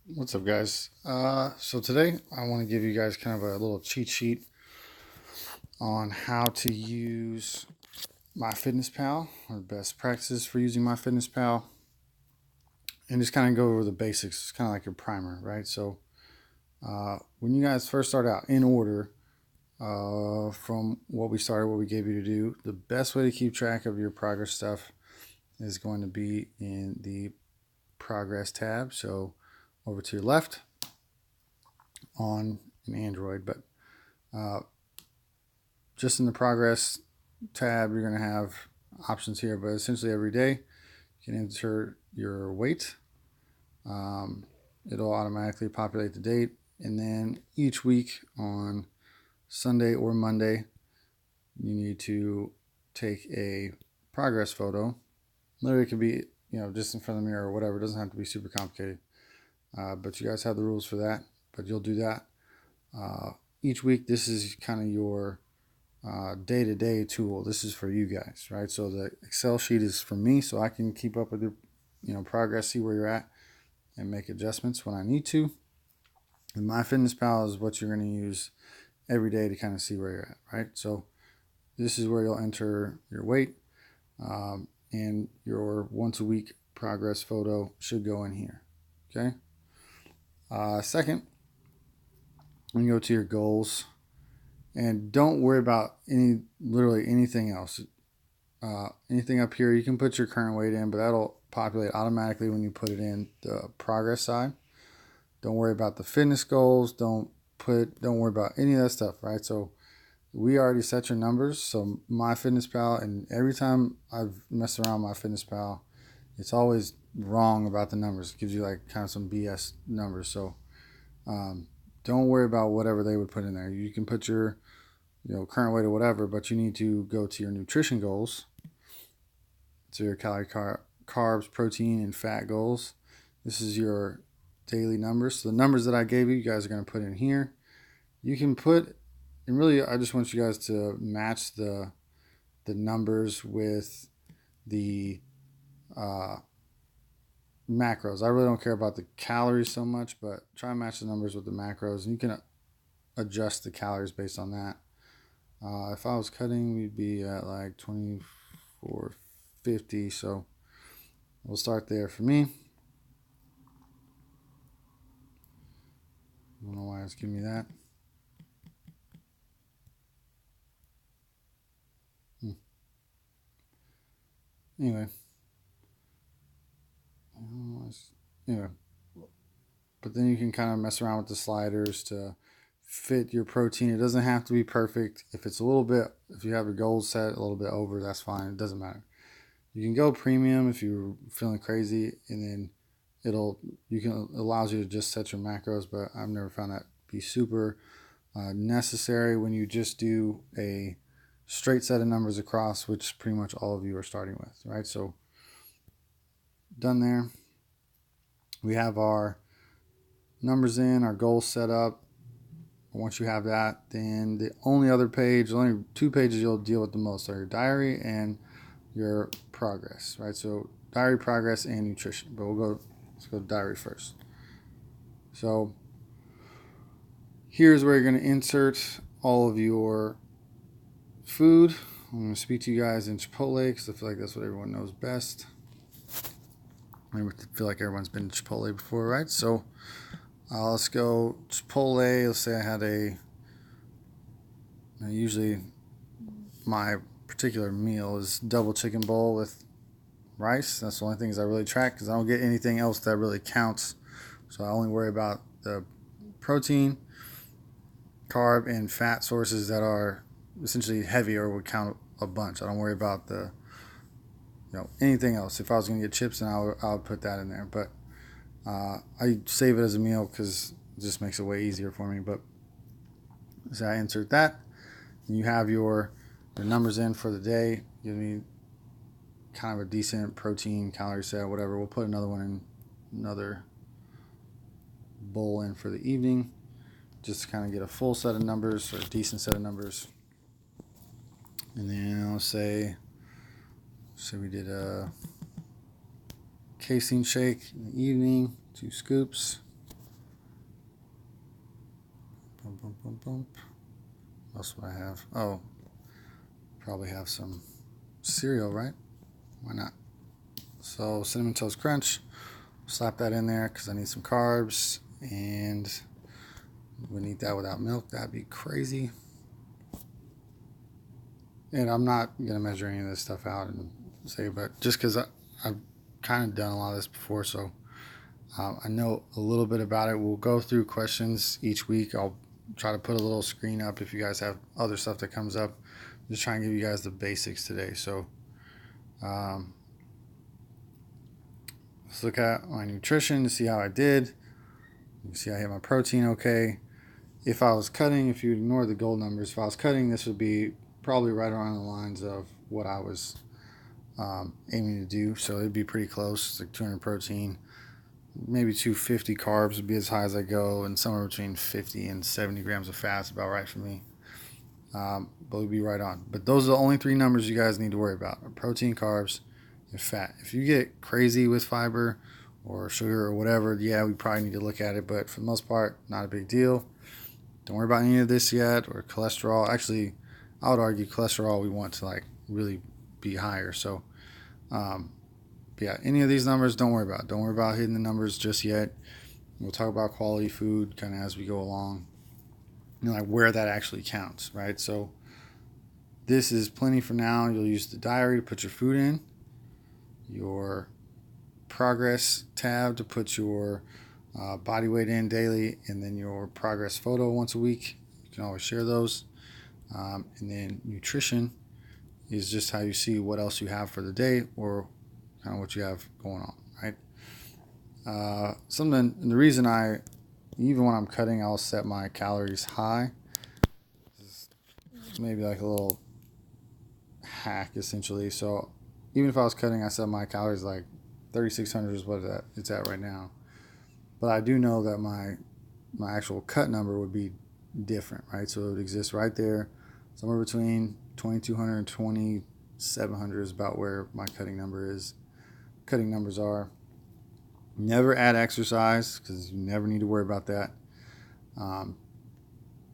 What's up, guys? So today I want to give you guys kind of a little cheat sheet on how to use MyFitnessPal, or the best practices for using MyFitnessPal, and just kind of go over the basics. It's kind of like your primer, right? So when you guys first start out, in order from what we started, what we gave you to do, the best way to keep track of your progress stuff is going to be in the progress tab. So over to your left on an Android, but uh, just in the progress tab, you're going to have options here, but essentially every day you can enter your weight. It'll automatically populate the date, and then each week on Sunday or Monday, you need to take a progress photo. Literally, it could be just in front of the mirror or whatever. It doesn't have to be super complicated, but you guys have the rules for that. But you'll do that each week. This is kind of your day-to-day tool. This is for you guys, right? So the Excel sheet is for me, so I can keep up with your progress, see where you're at, and make adjustments when I need to. And MyFitnessPal is what you're going to use every day to kind of see where you're at, right? So this is where you'll enter your weight, and your once a week progress photo should go in here. Okay. Second, when you go to your goals, and don't worry about literally anything else. Anything up here, you can put your current weight in, but that'll populate automatically when you put it in the progress side. Don't worry about the fitness goals. Don't worry about any of that stuff, right? So we already set your numbers. So MyFitnessPal, and every time I've messed around MyFitnessPal, it's always wrong about the numbers. It gives you like kind of some BS numbers. So don't worry about whatever they would put in there. You can put your current weight or whatever, but you need to go to your nutrition goals. So your calorie, carbs, protein, and fat goals. This is your daily numbers. So the numbers that I gave you, you guys are going to put in here. You can put, and really, I just want you guys to match the numbers with the macros. I really don't care about the calories so much, but try and match the numbers with the macros, and you can adjust the calories based on that. If I was cutting, we'd be at like 2450. So we'll start there for me. I don't know why it's giving me that. Anyway. Anyway. But then you can kind of mess around with the sliders to fit your protein. It doesn't have to be perfect. If it's a little bit, if you have your goals set a little bit over, that's fine. It doesn't matter. You can go premium if you're feeling crazy, and then allows you to just set your macros. But I've never found that be super necessary when you just do a straight set of numbers across, which pretty much all of you are starting with, right? So done there. We have our numbers in, our goals set up. Once you have that, then the only two pages you'll deal with the most are your diary and your progress, right? So diary, progress, and nutrition. But let's go diary first. So here's where you're going to insert all of your food. I'm going to speak to you guys in Chipotle because I feel like that's what everyone knows best. I feel like everyone's been to Chipotle before, right? So let's go Chipotle. Let's say I had usually my particular meal is double chicken bowl with rice. That's the only things I really track because I don't get anything else that really counts. So I only worry about the protein, carb, and fat sources that are essentially heavy or would count a bunch. I don't worry about anything else. If I was going to get chips, then I would put that in there. But I save it as a meal because it just makes it way easier for me. But so I insert that. And you have your numbers in for the day. You need kind of a decent protein calorie set, whatever. We'll put another bowl in for the evening, just to kind of get a full set of numbers or a decent set of numbers. And then I'll say we did a casein shake in the evening, 2 scoops. Bump, bump, bump, bump. What else would I have? Oh, probably have some cereal, right? Why not? So Cinnamon Toast Crunch, slap that in there because I need some carbs, and wouldn't eat that without milk. That'd be crazy. And I'm not gonna measure any of this stuff out and say, but just because I've kind of done a lot of this before, so I know a little bit about it. We'll go through questions each week. I'll try to put a little screen up if you guys have other stuff that comes up. Just try and give you guys the basics today. So let's look at my nutrition to see how I did. You can see I hit my protein okay. If I was cutting, if you ignore the gold numbers, if I was cutting, this would be probably right around the lines of what I was aiming to do. So it'd be pretty close. It's like 200 protein, maybe 250 carbs would be as high as I go, and somewhere between 50 and 70 grams of fat is about right for me. But we'd be right on. But those are the only three numbers you guys need to worry about: protein, carbs, and fat. If you get crazy with fiber or sugar or whatever, yeah, we probably need to look at it. But for the most part, not a big deal. Don't worry about any of this yet, or cholesterol. Actually, I would argue cholesterol we want to like really be higher. So, yeah, any of these numbers, don't worry about. Don't worry about hitting the numbers just yet. We'll talk about quality food kind of as we go along. You know, like where that actually counts, right? So this is plenty for now. You'll use the diary to put your food in, your progress tab to put your body weight in daily, and then your progress photo once a week. You can always share those. And then nutrition is just how you see what else you have for the day or kind of what you have going on, right? And the reason even when I'm cutting, I'll set my calories high. Maybe like a little hack essentially. So even if I was cutting, I set my calories like 3,600 is what it's at right now. But I do know that my actual cut number would be different, right? So it would exist right there, somewhere between 2,200 and 2,700 is about where my cutting numbers are. Never add exercise because you never need to worry about that.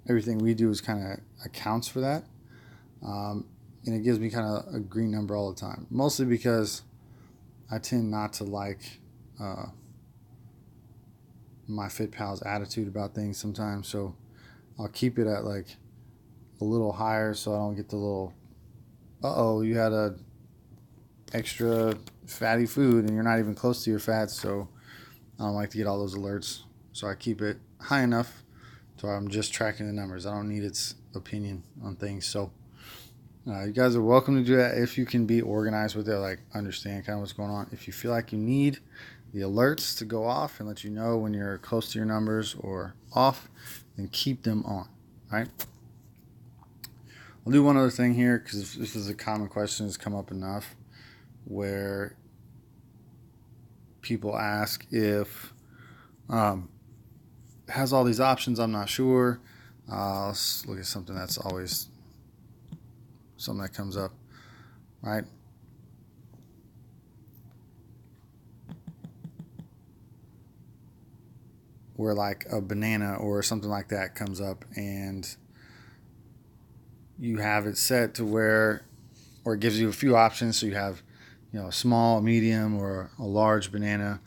Everything we do is kind of accounts for that. And it gives me kind of a green number all the time, mostly because I tend not to like Myfitpal's attitude about things sometimes. So I'll keep it at like a little higher so I don't get the little, you had a extra fatty food and you're not even close to your fats. So I don't like to get all those alerts. So I keep it high enough so I'm just tracking the numbers. I don't need its opinion on things. So you guys are welcome to do that if you can be organized with it, like understand kind of what's going on. If you feel like you need the alerts to go off and let you know when you're close to your numbers or off, then keep them on, right? I'll do one other thing here because this is a common question that's come up enough where people ask if it has all these options. I'm not sure. Let's look at something that's always something that comes up, right? Where like a banana or something like that comes up and you have it set to where, or it gives you a few options. So you have, a small, medium, or a large banana.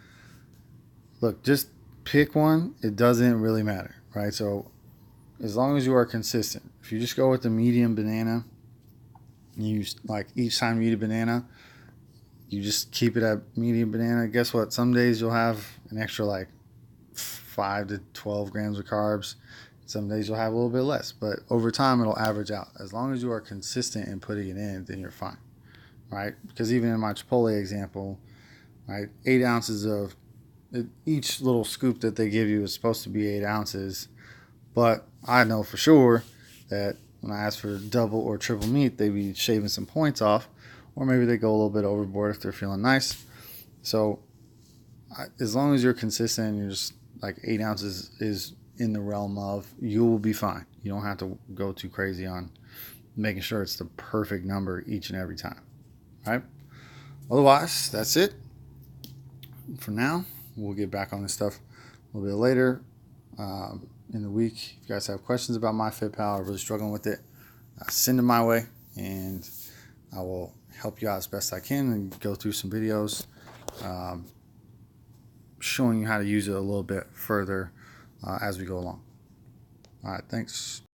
Look, just pick one. It doesn't really matter, right? So as long as you are consistent, if you just go with the medium banana, you like each time you eat a banana, you just keep it at medium banana. Guess what? Some days you'll have an extra like 5 to 12 grams of carbs. Some days you'll have a little bit less, but over time it'll average out. As long as you are consistent in putting it in, then you're fine, right? Because even in my Chipotle example, right, 8 ounces of each little scoop that they give you is supposed to be 8 ounces, but I know for sure that when I ask for double or triple meat, they be shaving some points off, or maybe they go a little bit overboard if they're feeling nice. So as long as you're consistent, you're just like 8 ounces is in the realm of, you will be fine. You don't have to go too crazy on making sure it's the perfect number each and every time, right? Otherwise, that's it for now. We'll get back on this stuff a little bit later. in the week. If you guys have questions about Myfitpal or really struggling with it, send them my way, and I will help you out as best I can and go through some videos showing you how to use it a little bit further as we go along. All right, thanks.